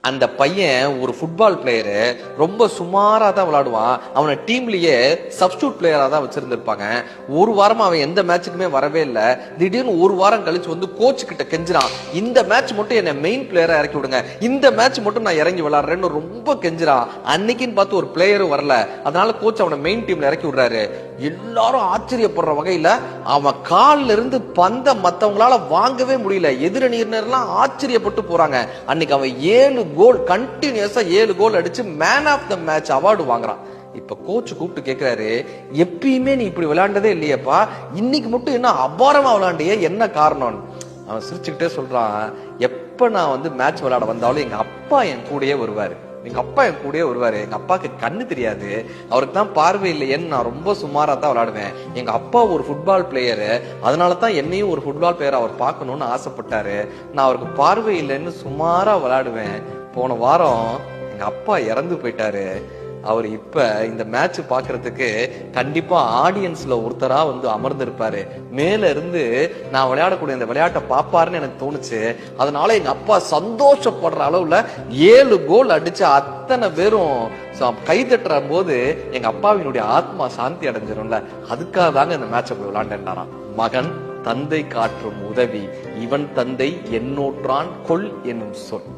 அந்த பையன் ஒரு ஃபுட்பால் பிளேயரு, ரொம்ப சுமாரா தான் விளையாடுவான். அவனை டீம்லயே சப்ஸ்டியூட் பிளேயரா தான் வச்சிருந்திருப்பாங்க. ஒரு வாரமா அவன் எந்த மேட்சுக்குமே வரவே இல்லை. திடீர்னு ஒரு வாரம் கழிச்சு வந்து கோச் கிட்ட கெஞ்சுறான், இந்த மேட்ச் மட்டும் என்ன மெயின் பிளேயரா இறக்கி விடுங்க, இந்த மேட்ச் மட்டும் நான் இறங்கி விளையாடுறேன்னு ரொம்ப கெஞ்சுறான். அன்னைக்குன்னு பார்த்து ஒரு பிளேயரும் வரல, அதனால கோச் அவனை மெயின் டீம்ல இறக்கி விடுறாரு. எல்லாரும் ஆச்சரியப்படுற வகையில அவன் கால்ல இருந்து பந்த மத்தவங்களால வாங்கவே முடியல. எதிரணியினர்லாம் ஆச்சரியப்பட்டு போறாங்க. அன்னைக்கு அவன் 7 கோல் கண்டினியூஸா 7 கோல் அடிச்சு man of the match award வாங்குறான். இப்ப கோச் கூப்பிட்டு கேக்குறாரு, எப்பயுமே நீ இப்படி விளையாண்டதே இல்லையப்பா, இன்னைக்கு மட்டும் என்ன அபாரமா விளையாண்டியே, என்ன காரணம்? அவன் சிரிச்சுக்கிட்டே சொல்றான், எப்ப நான் வந்து மேட்ச் விளையாட வந்தாலும் எங்க அப்பா என் கூடயே வருவாரு. எங்க அப்பா என் கூடயே வருவாரு. எங்க அப்பாவுக்கு கண்ணு தெரியாது, அவருக்கு தான் பார்வை இல்லையேன்னு நான் ரொம்ப சுமாரா தான் விளையாடுவேன். எங்க அப்பா ஒரு ஃபுட்பால் பிளேயரு, அதனாலதான் என்னையும் ஒரு ஃபுட்பால் பிளேயர் அவர் பார்க்கணும்னு ஆசைப்பட்டாரு. நான் அவருக்கு பார்வை இல்லைன்னு சுமாரா விளையாடுவேன். போன வாரம் எங்க அப்பா இறந்து போயிட்டாரு. அவர் இப்ப இந்த மேட்ச் பாக்குறதுக்கு கண்டிப்பா ஆடியன்ஸ்ல ஒருத்தரா வந்து அமர்ந்திருப்பாரு. மேல இருந்து நான் விளையாடக்கூடிய இந்த விளையாட்டை பாப்பாருன்னு எனக்கு தோணுச்சு. அதனால எங்க அப்பா சந்தோஷப்படுற அளவுல 7 கோல் அடிச்சு அத்தனை பேரும் கை தட்டுற போது எங்க அப்பாவினுடைய ஆத்மா சாந்தி அடைஞ்சிரும்ல, அதுக்காக தாங்க இந்த மேட்சை போய் விளையாண்டேன்டாராம். மகன் தந்தை காற்றும் உதவி, இவன் தந்தை என்னோற்றான் கொள் என்னும் சொல்.